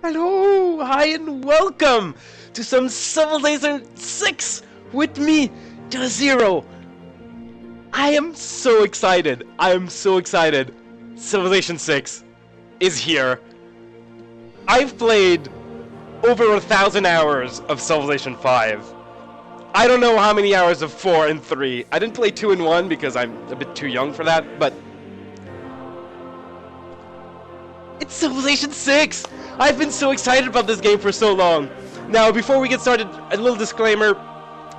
Hello, hi and welcome to some Civilization 6 with me, Dozero. I am so excited. Civilization 6 is here. I've played over 1,000 hours of Civilization 5. I don't know how many hours of 4 and 3. I didn't play 2 and 1 because I'm a bit too young for that, but it's Civilization 6! I've been so excited about this game for so long. Now, before we get started, a little disclaimer.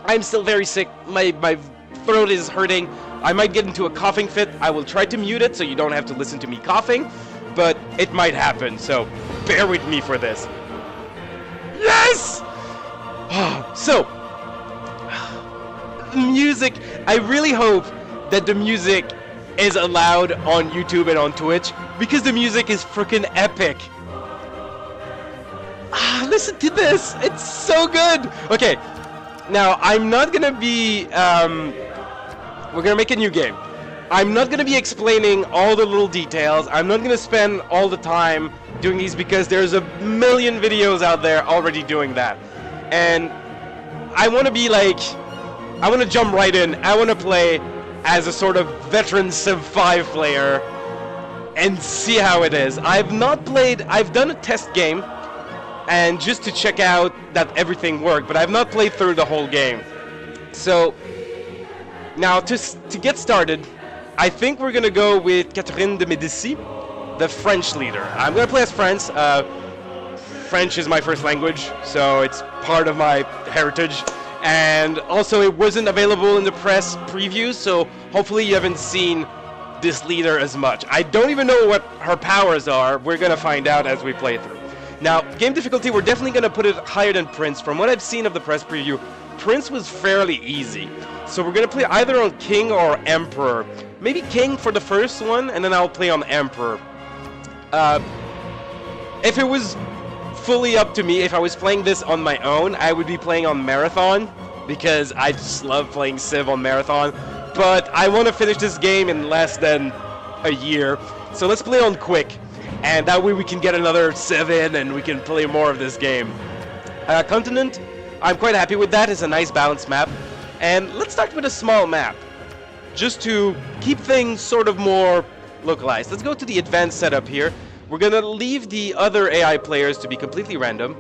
I'm still very sick. My throat is hurting. I might get into a coughing fit. I will try to mute it so you don't have to listen to me coughing, but it might happen, so bear with me for this. Yes! So, music. I really hope that the music is allowed on YouTube and on Twitch, because the music is freaking epic. Listen to this, it's so good. Okay, now I'm not gonna be we're gonna make a new game. I'm not gonna be explaining all the little details. I'm not gonna spend all the time doing these because there's a million videos out there already doing that, and I want to be like, I want to jump right in. I want to play as a sort of veteran Civ 5 player and see how it is. I've done a test game and just to check out that everything worked, but I've not played through the whole game. So now to get started, I think we're gonna go with Catherine de Médicis, the French leader. I'm gonna play as France. French is my first language, so it's part of my heritage. And also, it wasn't available in the press previews, so hopefully you haven't seen this leader as much. I don't even know what her powers are. We're gonna find out as we play through. Now, game difficulty, we're definitely gonna put it higher than Prince. From what I've seen of the press preview, Prince was fairly easy. So we're gonna play either on King or Emperor. Maybe King for the first one, and then I'll play on Emperor. If it was fully up to me, if I was playing this on my own, I would be playing on Marathon, because I just love playing Civ on Marathon. But I want to finish this game in less than a year, so let's play on Quick, and that way we can get another Civ in and we can play more of this game. Continent, I'm quite happy with that. It's a nice balanced map, and let's start with a small map, just to keep things sort of more localized. Let's go to the advanced setup here. We're gonna leave the other AI players to be completely random.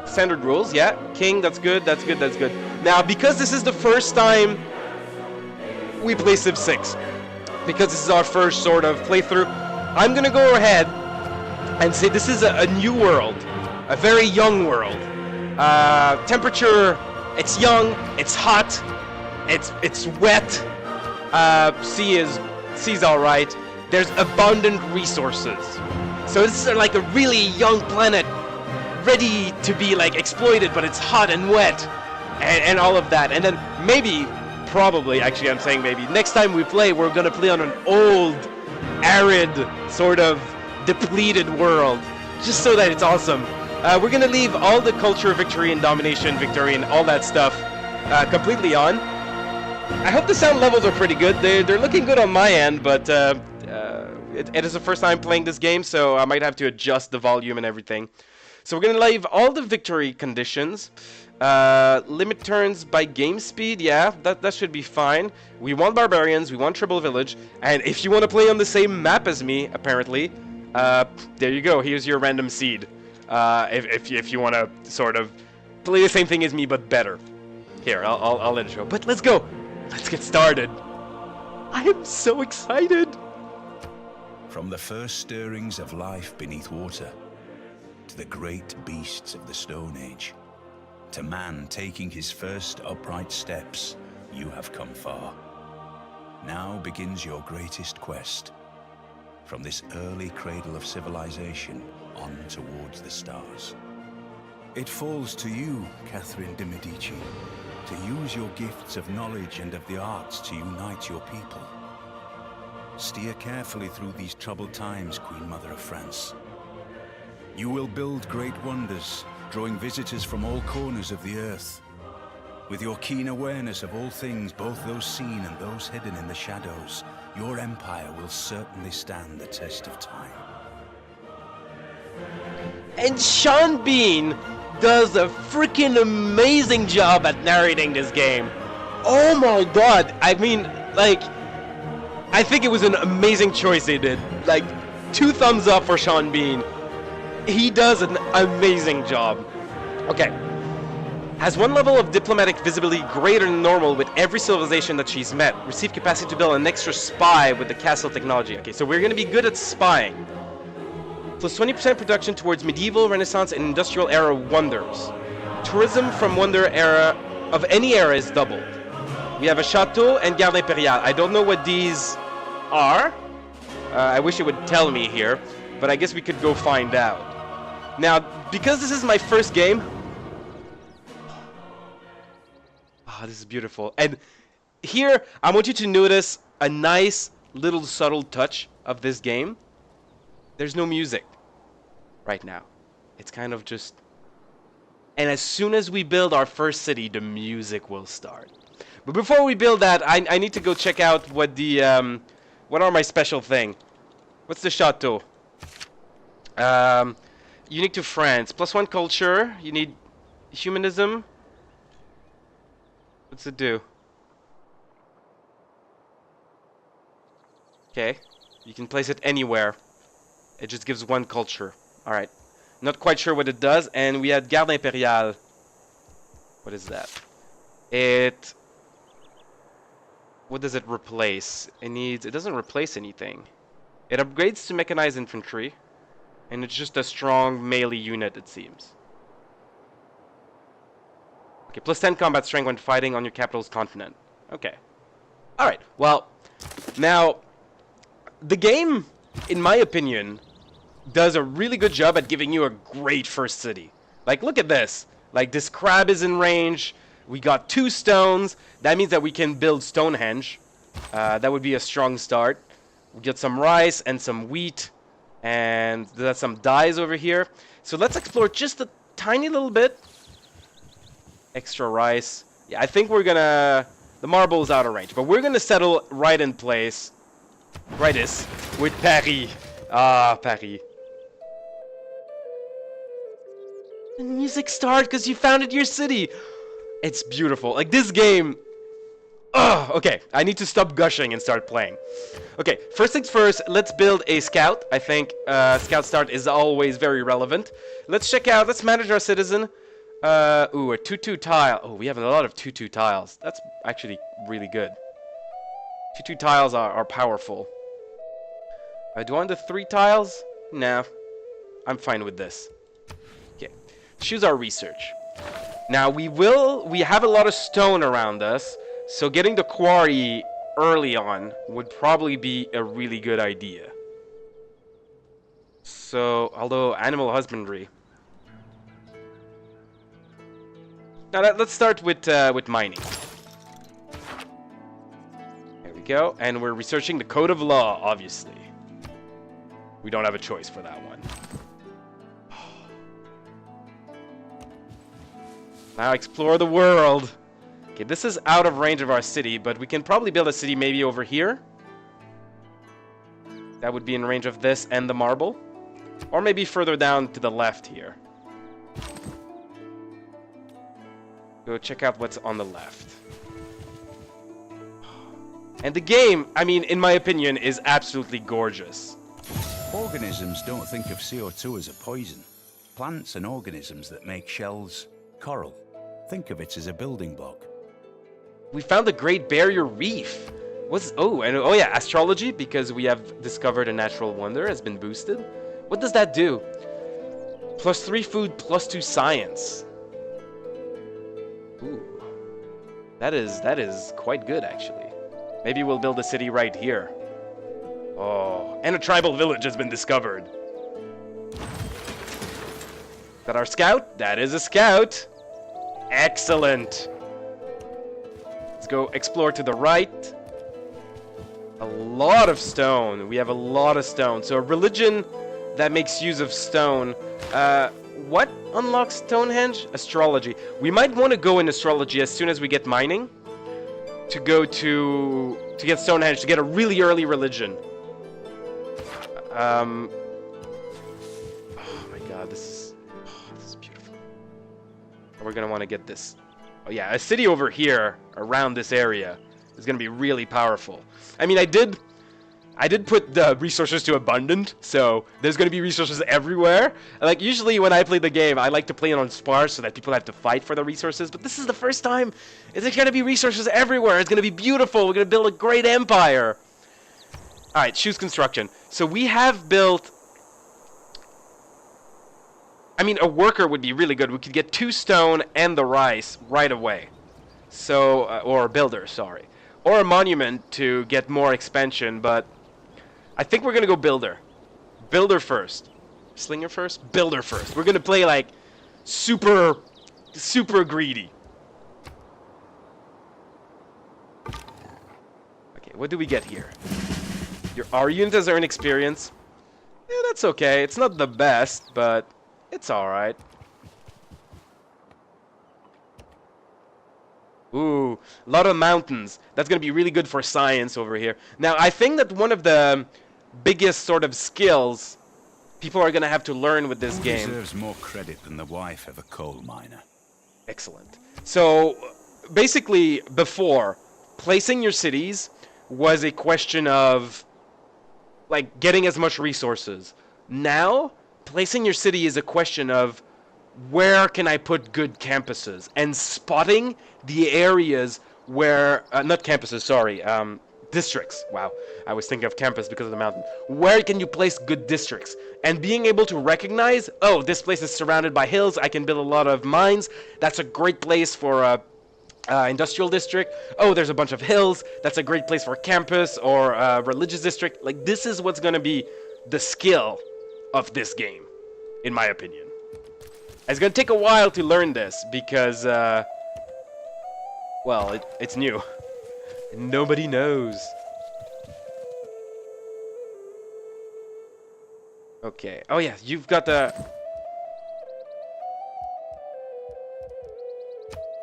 Standard rules, yeah. King, that's good, that's good, that's good. Now, because this is the first time we play Civ 6, because this is our first sort of playthrough, I'm gonna go ahead and say this is a new world, a very young world. Temperature, it's young, it's hot, it's wet. Sea's all right. There's abundant resources. So this is like a really young planet, ready to be like exploited, but it's hot and wet, and all of that. And then maybe, probably, actually I'm saying maybe, next time we play, we're gonna play on an old, arid, sort of depleted world, just so that it's awesome. We're gonna leave all the culture, victory, and domination, Victorian, all that stuff completely on. I hope the sound levels are pretty good. They're looking good on my end, but it is the first time playing this game, so I might have to adjust the volume and everything. So we're gonna leave all the victory conditions. Limit turns by game speed, yeah, that should be fine. We want barbarians, we want Tribal Village, and if you want to play on the same map as me, apparently, there you go. Here's your random seed. If you want to sort of play the same thing as me but better. Here, I'll intro. But let's go. Let's get started. I am so excited. From the first stirrings of life beneath water, to the great beasts of the Stone Age, to man taking his first upright steps, you have come far. Now begins your greatest quest. From this early cradle of civilization on towards the stars. It falls to you, Catherine de Medici, to use your gifts of knowledge and of the arts to unite your people. Steer carefully through these troubled times, Queen Mother of France. You will build great wonders, drawing visitors from all corners of the earth. With your keen awareness of all things, both those seen and those hidden in the shadows, your empire will certainly stand the test of time. And Sean Bean does a freaking amazing job at narrating this game. Oh my god. I mean, like, I think it was an amazing choice they did. Like, 2 thumbs up for Sean Bean. He does an amazing job. Okay. Has 1 level of diplomatic visibility greater than normal with every civilization that she's met. Receive capacity to build an extra spy with the castle technology. Okay, so we're going to be good at spying. Plus 20% production towards medieval, Renaissance, and industrial era wonders. Tourism from wonder era of any era is doubled. We have a chateau and garde impériale. I don't know what these are. I wish it would tell me here, but I guess we could go find out. Now, because this is my first game... Oh, this is beautiful. And here, I want you to notice a nice little subtle touch of this game. There's no music right now. It's kind of just... And as soon as we build our first city, the music will start. But before we build that, I need to go check out what the... what are my special thing? What's the chateau? Unique to France. +1 culture. You need humanism. What's it do? Okay. You can place it anywhere. It just gives 1 culture. Alright. Not quite sure what it does. And we had Garde Impériale. What is that? It... What does it replace? It doesn't replace anything. It upgrades to mechanized infantry. And it's just a strong melee unit, it seems. Okay, +10 combat strength when fighting on your capital's continent. Okay. Alright, well, now, the game, in my opinion, does a really good job at giving you a great first city. Like, look at this. Like, this crab is in range. We got 2 stones. That means that we can build Stonehenge. That would be a strong start. We get some rice and some wheat. And there's some dyes over here. So let's explore just a tiny little bit. Extra rice. Yeah, I think we're gonna... The marble is out of range. But we're gonna settle right in place. Rightis. With Paris. Ah, Paris. The music starts because you founded your city. It's beautiful. Like, this game... Ugh, okay, I need to stop gushing and start playing. Okay, first things first, let's build a scout. I think scout start is always very relevant. Let's check out, let's manage our citizen. Ooh, a 2-2 tile. Oh, we have a lot of 2-2 tiles. That's actually really good. 2-2 tiles are powerful. Do I want the 3 tiles? No, I'm fine with this. Okay, choose our research. Now, we have a lot of stone around us. So getting the quarry early on would probably be a really good idea. So, although animal husbandry. Now let's start with mining. There we go, and we're researching the code of law, obviously. We don't have a choice for that one. Now explore the world. Okay, this is out of range of our city, but we can probably build a city maybe over here. That would be in range of this and the marble. Or maybe further down to the left here. Go check out what's on the left. And the game, I mean, in my opinion, is absolutely gorgeous. Organisms don't think of CO2 as a poison. Plants and organisms that make shells, coral, think of it as a building block. We found the Great Barrier Reef. Oh yeah, astrology, because we have discovered a natural wonder, has been boosted. What does that do? +3 food, +2 science. Ooh. That is quite good, actually. Maybe we'll build a city right here. Oh, and a tribal village has been discovered. Is that our scout? That is a scout. Excellent. Let's go explore to the right. A lot of stone. We have a lot of stone. So a religion that makes use of stone. What unlocks Stonehenge? Astrology. We might want to go in astrology as soon as we get mining. To get Stonehenge, to get a really early religion. Oh my god, this is... We're going to want to get this. Oh yeah, a city over here around this area is going to be really powerful. I mean, I did put the resources to abundant, so there's going to be resources everywhere. Like, usually when I play the game, I like to play it on sparse so that people have to fight for the resources, but this is the first time there's going to be resources everywhere. It's going to be beautiful. We're going to build a great empire. Alright, choose construction. So we have built... I mean, a worker would be really good. We could get 2 stone and the rice right away. So, or a builder, sorry. Or a monument to get more expansion, but... I think we're going to go builder. Builder first. Slinger first? Builder first. We're going to play, like, super greedy. Okay, what do we get here? Our unit has earned experience. Yeah, that's okay. It's not the best, but it's alright. Ooh, a lot of mountains. That's going to be really good for science over here. Now, I think that one of the biggest sort of skills people are going to have to learn with this game... deserves more credit than the wife of a coal miner. Excellent. So, basically, before, placing your cities was a question of, like, getting as much resources. Now, placing your city is a question of where can I put good campuses and spotting the areas where not campuses, sorry, districts. Wow, I was thinking of campus because of the mountain. Where can you place good districts and being able to recognize, oh, this place is surrounded by hills, I can build a lot of mines, that's a great place for a industrial district. Oh, there's a bunch of hills, that's a great place for a campus or a religious district. Like, this is what's going to be the skill of this game, in my opinion. It's going to take a while to learn this because, well, it's new. Nobody knows. Okay. Oh, yeah, you've got the...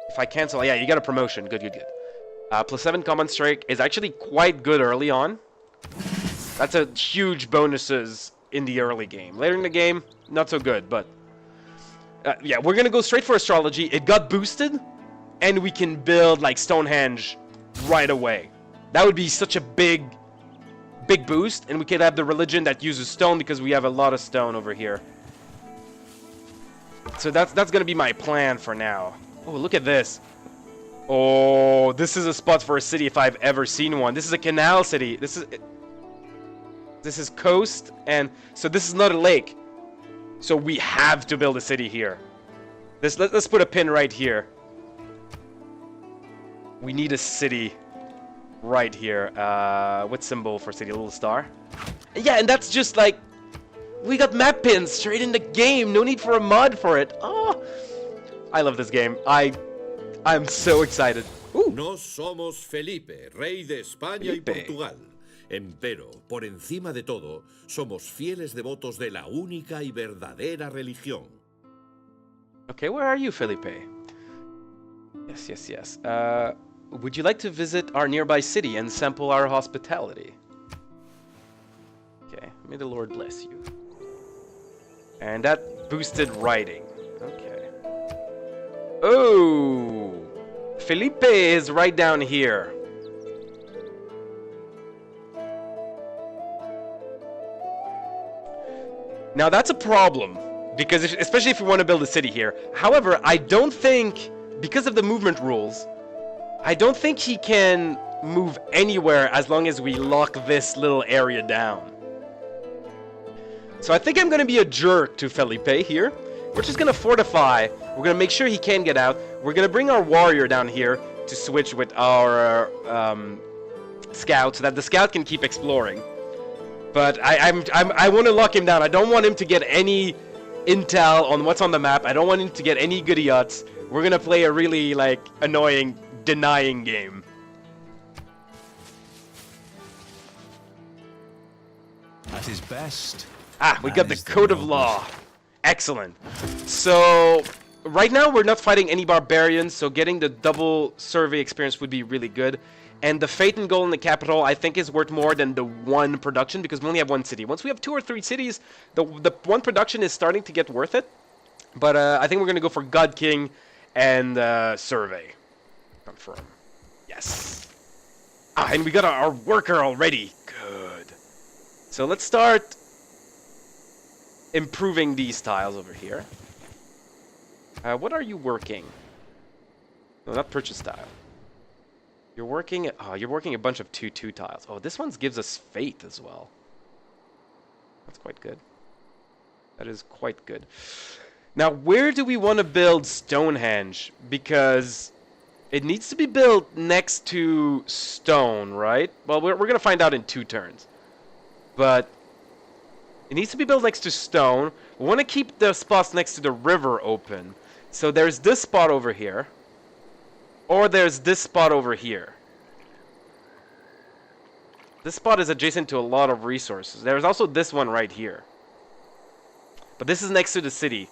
If I cancel... Yeah, you got a promotion. Good, good, good. +7 command strike is actually quite good early on. That's a huge bonuses in the early game. Later in the game, not so good, but... yeah, we're gonna go straight for astrology. It got boosted, and we can build like Stonehenge right away. That would be such a big boost, and we could have the religion that uses stone because we have a lot of stone over here. So that's gonna be my plan for now. Oh, look at this. Oh, this is a spot for a city if I've ever seen one. This is a canal city. This is coast, and so this is not a lake. So we have to build a city here. Let's put a pin right here. We need a city right here. What symbol for city? A little star? Yeah, and that's just like... We got map pins straight in the game. No need for a mod for it. Oh, I love this game. I'm so excited. Ooh. Nos somos Felipe, rey de España y Portugal. Empero, por encima de todo, somos fieles devotos de la única y verdadera religión. Okay, where are you, Felipe? Yes, yes, yes. Would you like to visit our nearby city and sample our hospitality? Okay, may the Lord bless you. And that boosted writing. Okay. Oh! Felipe is right down here. Now that's a problem, because especially if you want to build a city here. However, I don't think, because of the movement rules, I don't think he can move anywhere as long as we lock this little area down. So I think I'm going to be a jerk to Felipe here. We're just going to fortify. We're going to make sure he can get out. We're going to bring our warrior down here to switch with our scout so that the scout can keep exploring. But I want to lock him down. I don't want him to get any intel on what's on the map. I don't want him to get any goody yachts. We're going to play a really, like, annoying, denying game. At his best. Ah, we got the Code of Law. Excellent. So, right now we're not fighting any barbarians, so getting the double survey experience would be really good. And the Fate and Goal in the capital, I think, is worth more than the one production, because we only have one city. Once we have 2 or 3 cities, the one production is starting to get worth it. But I think we're going to go for God King And survey. Confirm. Yes. Ah, and we got our worker already. Good. So let's start improving these tiles over here. What are you working? No, not purchase tile. You're working. Oh, you're working a bunch of 2-2 tiles. Oh, this one gives us faith as well. That's quite good. That is quite good. Now, where do we want to build Stonehenge? Because it needs to be built next to stone, right? Well, we're going to find out in 2 turns. But it needs to be built next to stone. We want to keep the spots next to the river open. So there's this spot over here. Or there's this spot over here. This spot is adjacent to a lot of resources. There's also this one right here. But this is next to the city.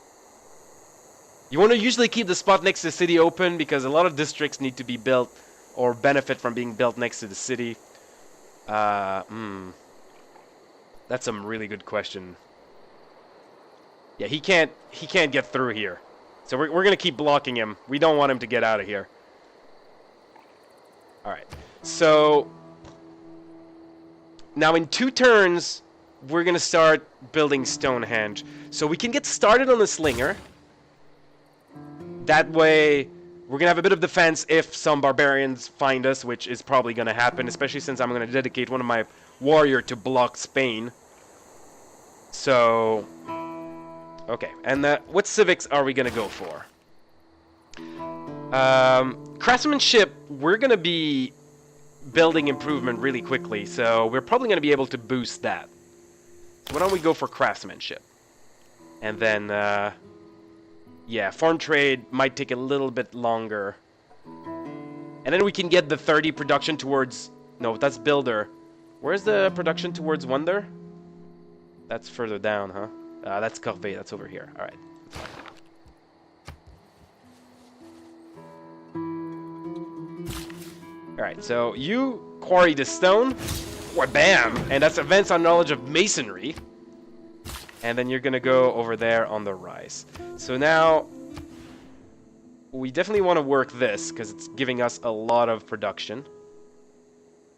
You want to usually keep the spot next to the city open because a lot of districts need to be built or benefit from being built next to the city. That's some really good question. Yeah, he can't get through here. So we're going to keep blocking him. We don't want him to get out of here. Alright, so now in 2 turns, we're going to start building Stonehenge. So we can get started on the slinger. That way, we're going to have a bit of defense if some barbarians find us, which is probably going to happen, especially since I'm going to dedicate one of my warrior to block Spain. So, okay, and what civics are we going to go for? Craftsmanship, we're going to be building improvement really quickly, so we're probably going to be able to boost that. So why don't we go for craftsmanship? And then, yeah, farm trade might take a little bit longer. And then we can get the 30 production towards... No, that's builder. Where's the production towards wonder? That's further down, huh? That's corvée, that's over here. Alright. Alright, so you quarry the stone. Or bam! And that's advanced on knowledge of masonry. And then you're gonna go over there on the rise. So now, we definitely want to work this, because it's giving us a lot of production.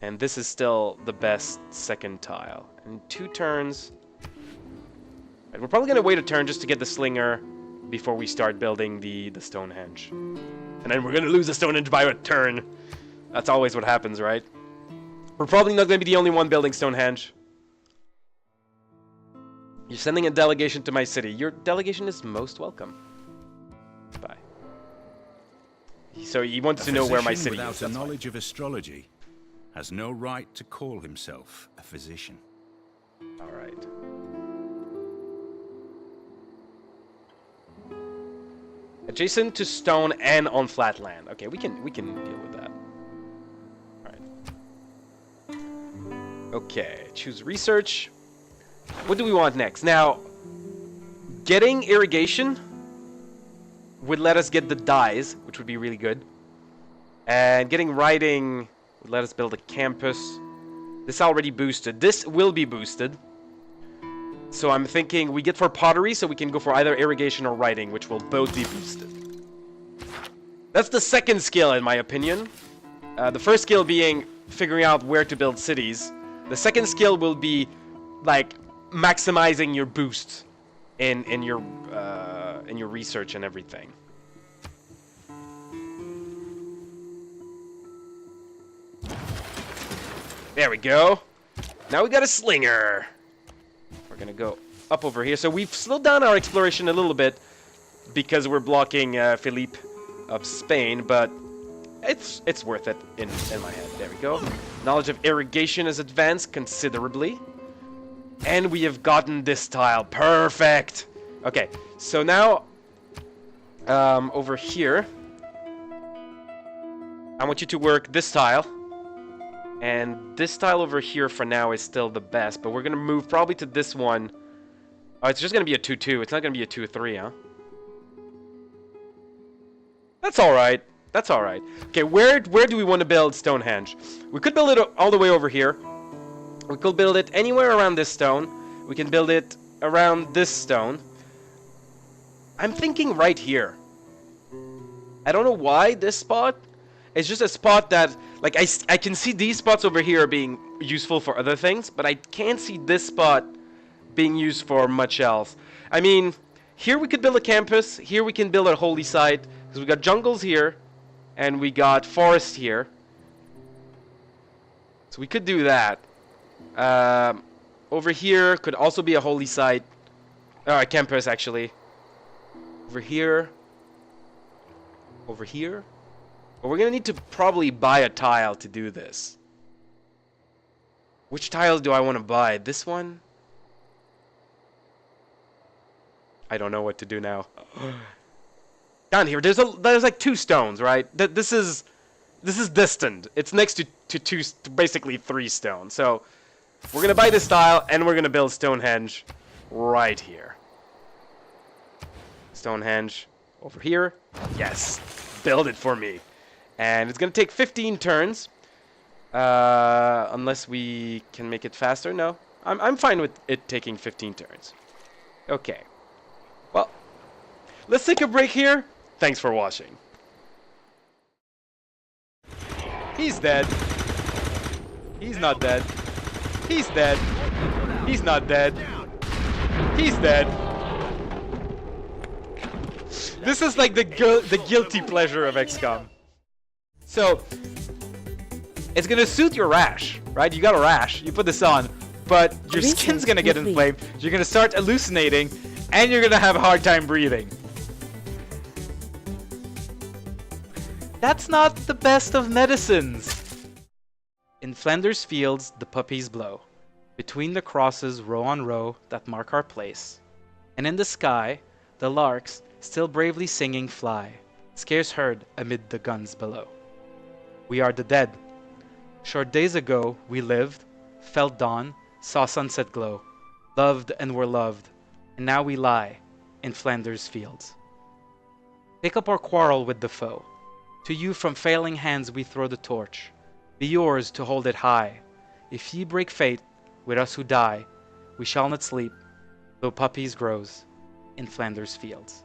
And this is still the best second tile. In 2 turns... Right, we're probably gonna wait a turn just to get the slinger before we start building the Stonehenge. And then we're gonna lose the Stonehenge by a turn. That's always what happens, right? We're probably not going to be the only one building Stonehenge. You're sending a delegation to my city. Your delegation is most welcome. Bye. So he wants to know where my city is. Without a knowledge of astrology has no right to call himself a physician. All right. Adjacent to stone and on flat land. Okay, we can deal with that. Okay, choose research. What do we want next? Now, getting irrigation would let us get the dyes, which would be really good. And getting writing would let us build a campus. This already boosted. This will be boosted. So I'm thinking we get for pottery, so we can go for either irrigation or writing, which will both be boosted. That's the second skill, in my opinion. The first skill being figuring out where to build cities. The second skill will be, like, maximizing your boost in your research and everything. There we go. Now we got a slinger. We're gonna go up over here. So we've slowed down our exploration a little bit because we're blocking Philippe of Spain, but it's worth it in my head. There we go. Knowledge of irrigation is advanced considerably. And we have gotten this tile. Perfect! Okay, so now, over here, I want you to work this tile. And this tile over here for now is still the best, but we're going to move probably to this one. Oh, it's just going to be a 2-2. It's not going to be a 2-3, huh? That's alright. That's alright. Okay, where do we want to build Stonehenge? We could build it all the way over here. We could build it anywhere around this stone. We can build it around this stone. I'm thinking right here. I don't know why this spot. It's just a spot that, like, I can see these spots over here being useful for other things, but I can't see this spot being used for much else. I mean, here we could build a campus. Here we can build a holy site, because we got jungles here, and we got forest here. So we could do that. Over here could also be a holy site. A campus, actually. Over here. Over here. But we're going to need to probably buy a tile to do this. Which tile do I want to buy? This one? I don't know what to do now. Down here, there's like 2 stones, right? This is distant. It's next to basically 3 stones. So we're gonna buy this tile and we're gonna build Stonehenge right here. Stonehenge over here. Yes, build it for me. And it's gonna take 15 turns, unless we can make it faster. No, I'm fine with it taking 15 turns. Okay. Well, let's take a break here. Thanks for watching. He's dead. He's not dead. He's dead. He's not dead. He's dead. This is like the guilty pleasure of XCOM. So, it's gonna suit your rash, right? You got a rash, you put this on, but your skin's gonna get inflamed, you're gonna start hallucinating, and you're gonna have a hard time breathing. That's not the best of medicines. In Flanders fields, the poppies blow, between the crosses row on row that mark our place. And in the sky, the larks, still bravely singing, fly, scarce heard amid the guns below. We are the dead. Short days ago we lived, felt dawn, saw sunset glow, loved and were loved, and now we lie in Flanders fields. Take up our quarrel with the foe. To you from failing hands we throw the torch. Be yours to hold it high. If ye break fate with us who die, we shall not sleep, though poppies grows in Flanders fields.